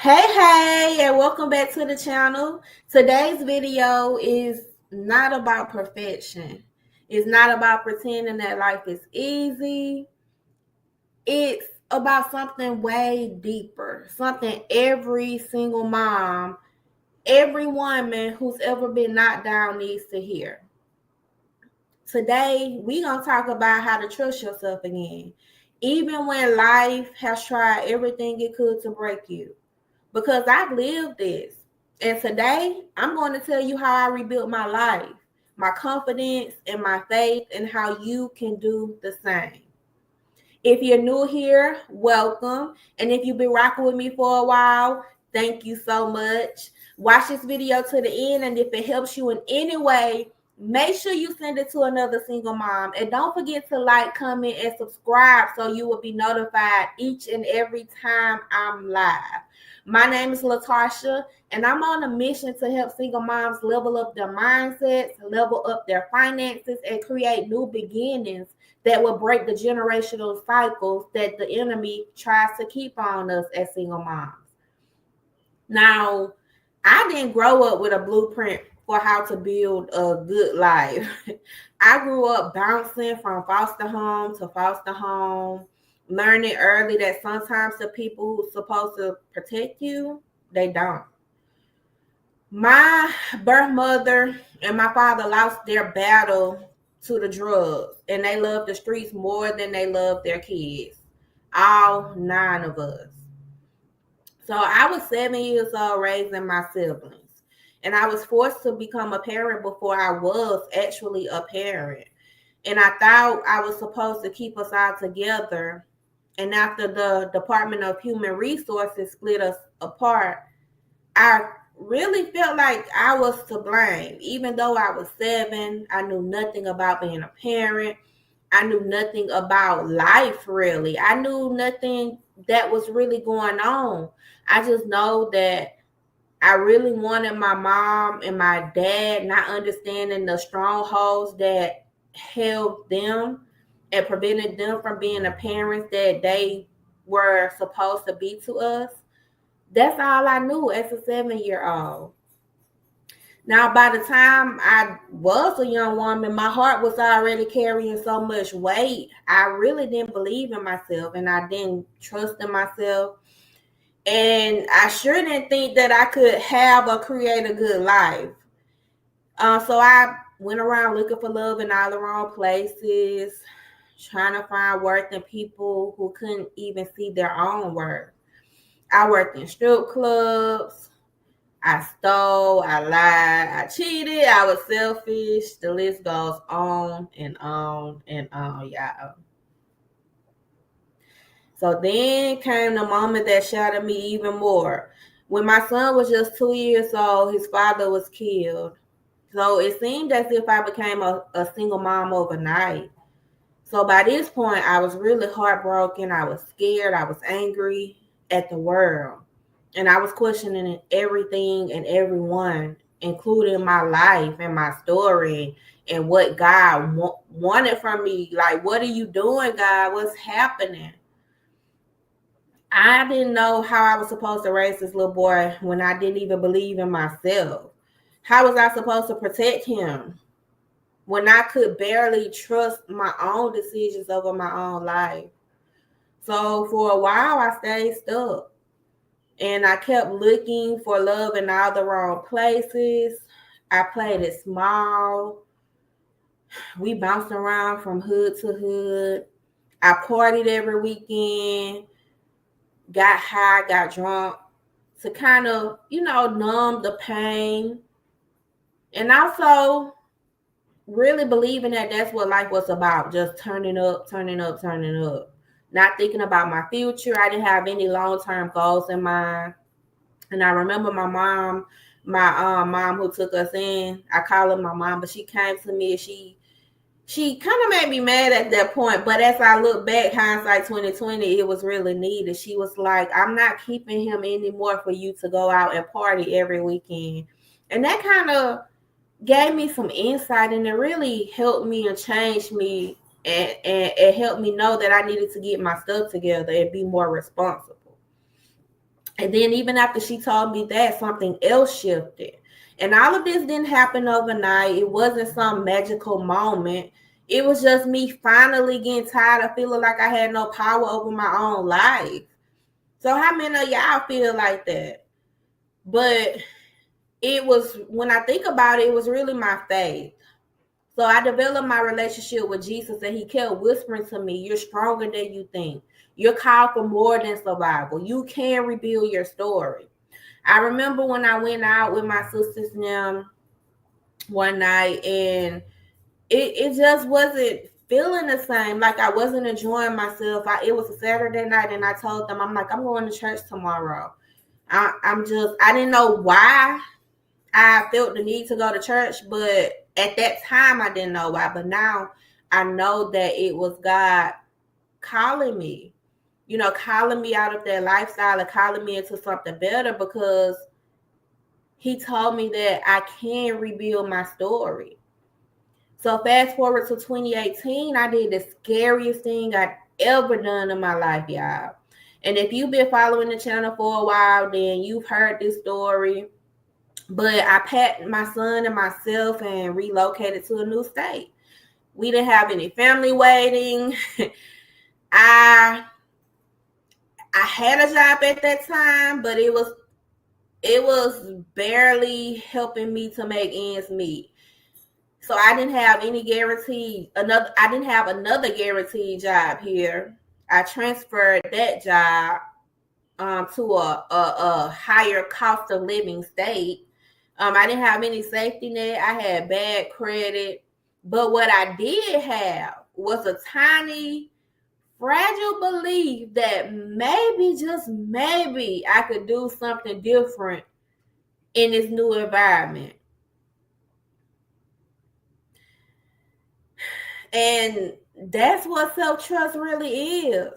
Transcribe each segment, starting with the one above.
Hey, and welcome back to the channel. Today's video is not about perfection. It's not about pretending that life is easy. It's about something way deeper, something every single mom, every woman who's ever been knocked down needs to hear. Today, we're going to talk about how to trust yourself again, even when life has tried everything it could to break you. Because I've lived this. And today, I'm going to tell you how I rebuilt my life, my confidence, and my faith, and how you can do the same. If you're new here, welcome. And if you've been rocking with me for a while, thank you so much. Watch this video to the end, and if it helps you in any way, make sure you send it to another single mom. And don't forget to like, comment, and subscribe so you will be notified each and every time I'm live. My name is Latasha, and I'm on a mission to help single moms level up their mindsets, level up their finances, and create new beginnings that will break the generational cycles that the enemy tries to keep on us as single moms. Now, I didn't grow up with a blueprint for how to build a good life. I grew up bouncing from foster home to foster home, learning early that sometimes the people who's supposed to protect you, they don't. My birth mother and my father lost their battle to the drugs, and they loved the streets more than they loved their kids. All nine of us. So I was 7 years old raising my siblings, and I was forced to become a parent before I was actually a parent. And I thought I was supposed to keep us all together. And after the Department of Human Resources split us apart, I really felt like I was to blame. Even though I was 7, I knew nothing about being a parent. I knew nothing about life, really. I knew nothing that was really going on. I just know that I really wanted my mom and my dad, not understanding the strongholds that held them and prevented them from being the parents that they were supposed to be to us. That's all I knew as a 7-year-old. Now, by the time I was a young woman, my heart was already carrying so much weight. I really didn't believe in myself, and I didn't trust in myself. And I sure didn't think that I could have or create a good life. So I went around looking for love in all the wrong places, trying to find worth in people who couldn't even see their own worth. I worked in strip clubs. I stole, I lied, I cheated, I was selfish. The list goes on and on and on, y'all. So then came the moment that shattered me even more. When my son was just 2 years old, his father was killed. So it seemed as if I became a single mom overnight. So by this point, I was really heartbroken. I was scared. I was angry at the world. And I was questioning everything and everyone, including my life and my story and what God wanted from me. Like, what are you doing, God? What's happening? I didn't know how I was supposed to raise this little boy when I didn't even believe in myself. How was I supposed to protect him when I could barely trust my own decisions over my own life? So for a while, I stayed stuck. And I kept looking for love in all the wrong places. I played it small. We bounced around from hood to hood. I partied every weekend, got high, got drunk to kind of, numb the pain. And also really believing that that's what life was about, just turning up, turning up, turning up. Not thinking about my future. I didn't have any long-term goals in mind. And I remember my mom who took us in. I call her my mom, but she came to me and she kind of made me mad at that point. But as I look back, hindsight 2020, it was really needed. She was like, I'm not keeping him anymore for you to go out and party every weekend. And that kind of gave me some insight, and it really helped me and changed me, and it helped me know that I needed to get my stuff together and be more responsible. And then even after she told me that, something else shifted. And all of this didn't happen overnight. It wasn't some magical moment. It was just me finally getting tired of feeling like I had no power over my own life. So how many of y'all feel like that? But it was, when I think about it, it was really my faith. So I developed my relationship with Jesus, and he kept whispering to me, you're stronger than you think. You're called for more than survival. You can rebuild your story. I remember when I went out with my sisters and them one night, and it just wasn't feeling the same. Like I wasn't enjoying myself. It was a Saturday night, and I told them, I'm like, I'm going to church tomorrow. I didn't know why I felt the need to go to church, but at that time I didn't know why. But now I know that it was God calling me, calling me out of that lifestyle and calling me into something better, because he told me that I can rebuild my story. So fast forward to 2018, I did the scariest thing I'd ever done in my life, y'all. And if you've been following the channel for a while, then you've heard this story. But I packed my son and myself and relocated to a new state. We didn't have any family waiting. I had a job at that time, but it was barely helping me to make ends meet. So I didn't have any guaranteed I didn't have another guaranteed job here. I transferred that job to a higher cost of living state. I didn't have any safety net. I had bad credit. But what I did have was a tiny, fragile belief that maybe, just maybe, I could do something different in this new environment. And that's what self-trust really is.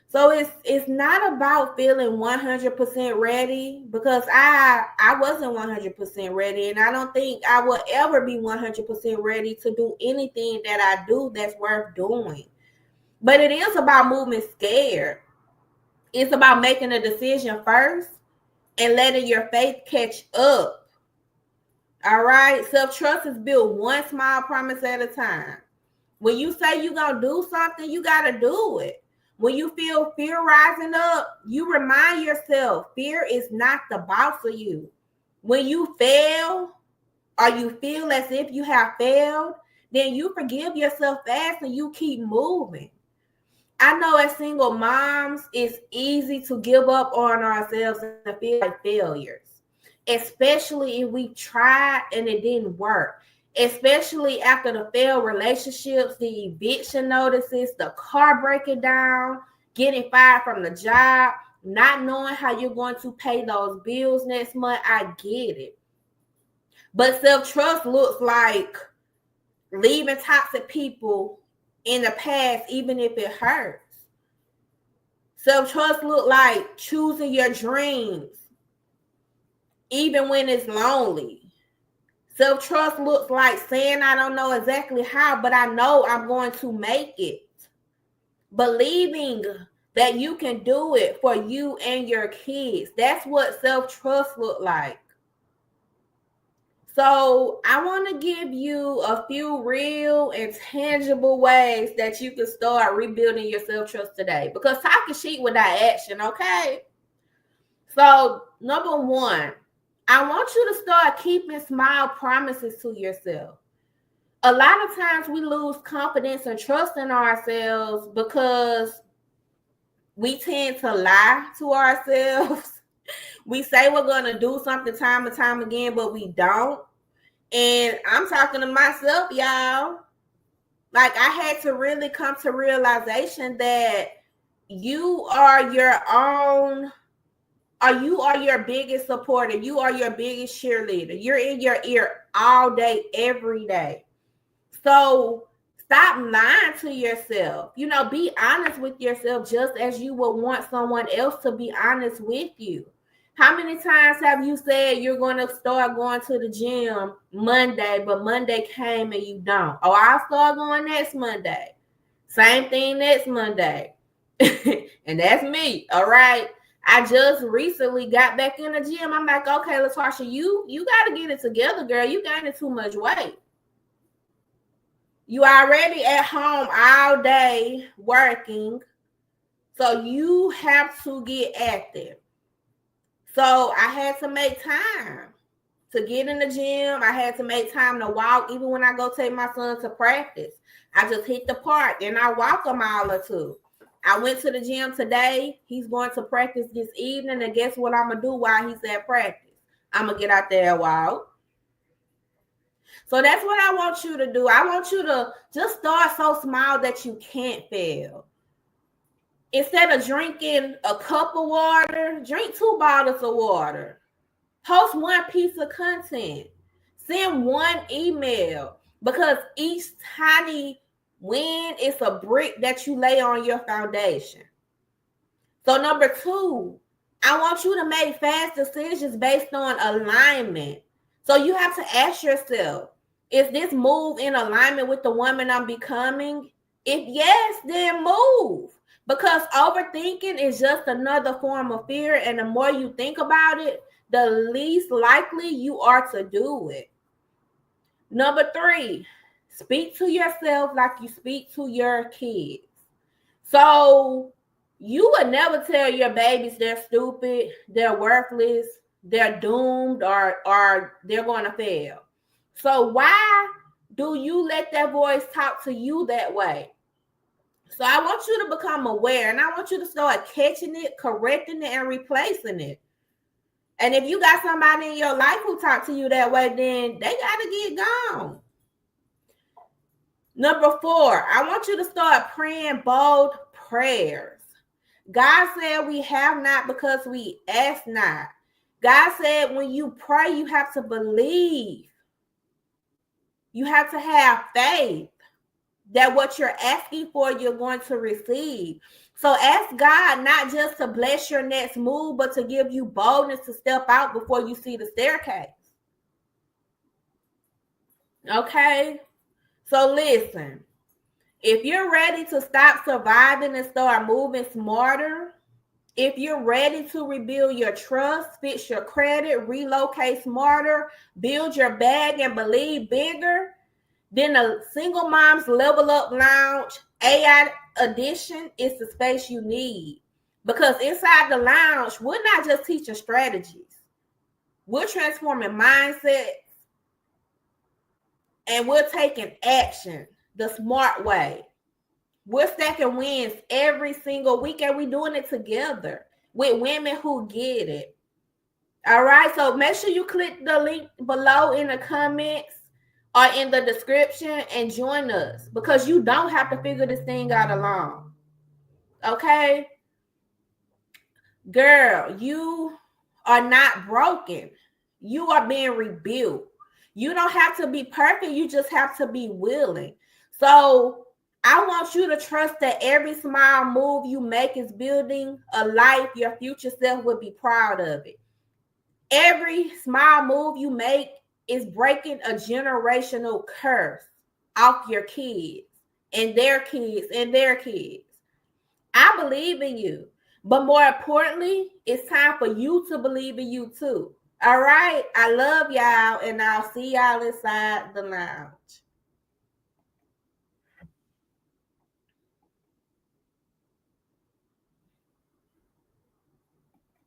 So it's not about feeling 100% ready, because I wasn't 100% ready, and I don't think I will ever be 100% ready to do anything that I do that's worth doing. But it is about moving scared. It's about making a decision first and letting your faith catch up. All right? Self-trust is built one small promise at a time. When you say you're going to do something, you got to do it. When you feel fear rising up, you remind yourself fear is not the boss of you. When you fail, or you feel as if you have failed, then you forgive yourself fast and you keep moving. I know as single moms, it's easy to give up on ourselves and feel like failures, especially if we tried and it didn't work. Especially after the failed relationships, the eviction notices, the car breaking down, getting fired from the job, not knowing how you're going to pay those bills next month. I get it. But self-trust looks like leaving toxic people in the past, even if it hurts. Self-trust looks like choosing your dreams, even when it's lonely. Self-trust looks like saying, I don't know exactly how, but I know I'm going to make it. Believing that you can do it for you and your kids. That's what self-trust looks like. So I want to give you a few real and tangible ways that you can start rebuilding your self-trust today. Because talk is cheap without action, okay? So number one, I want you to start keeping small promises to yourself. A lot of times we lose confidence and trust in ourselves because we tend to lie to ourselves. We say we're going to do something time and time again, but we don't. And I'm talking to myself, y'all. Like, I had to really come to realization that you are your own, or you are your biggest supporter. You are your biggest cheerleader. You're in your ear all day, every day. So stop lying to yourself. Be honest with yourself, just as you would want someone else to be honest with you. How many times have you said you're going to start going to the gym Monday, but Monday came and you don't? Oh, I'll start going next Monday. Same thing next Monday. And that's me, all right? I just recently got back in the gym. I'm like, okay, Latasha, you got to get it together, girl. You gaining too much weight. You already at home all day working, so you have to get active. So I had to make time to get in the gym. I had to make time to walk. Even when I go take my son to practice, I just hit the park and I walk a mile or two. I went to the gym today. He's going to practice this evening. And guess what I'm going to do while he's at practice? I'm going to get out there and walk. So that's what I want you to do. I want you to just start so small that you can't fail. Instead of drinking a cup of water, drink 2 bottles of water. Post 1 piece of content. Send 1 email. Because each tiny win is a brick that you lay on your foundation. So number 2, I want you to make fast decisions based on alignment. So you have to ask yourself, is this move in alignment with the woman I'm becoming? If yes, then move. Because overthinking is just another form of fear. And the more you think about it, the least likely you are to do it. Number 3, speak to yourself like you speak to your kids. So you would never tell your babies they're stupid, they're worthless, they're doomed, or they're going to fail. So why do you let that voice talk to you that way? So I want you to become aware, and I want you to start catching it, correcting it, and replacing it. And if you got somebody in your life who talk to you that way, then they got to get gone. Number 4, I want you to start praying bold prayers. God said we have not because we ask not. God said when you pray, you have to believe. You have to have faith that what you're asking for, you're going to receive. So ask God not just to bless your next move, but to give you boldness to step out before you see the staircase. Okay? So listen, if you're ready to stop surviving and start moving smarter, if you're ready to rebuild your trust, fix your credit, relocate smarter, build your bag, and believe bigger, then the Single Moms Level Up Lounge AI edition is the space you need. Because inside the lounge, we're not just teaching strategies. We're transforming mindsets, and we're taking action the smart way. We're stacking wins every single week, and we're doing it together with women who get it. All right, so make sure you click the link below in the comments or in the description and join us, because you don't have to figure this thing out alone. Okay? Girl, you are not broken. You are being rebuilt. You don't have to be perfect. You just have to be willing. So I want you to trust that every small move you make is building a life your future self will be proud of it. Every small move you make is breaking a generational curse off your kids and their kids and their kids. I believe in you. But more importantly, it's time for you to believe in you too. All right? I love y'all, and I'll see y'all inside the lounge.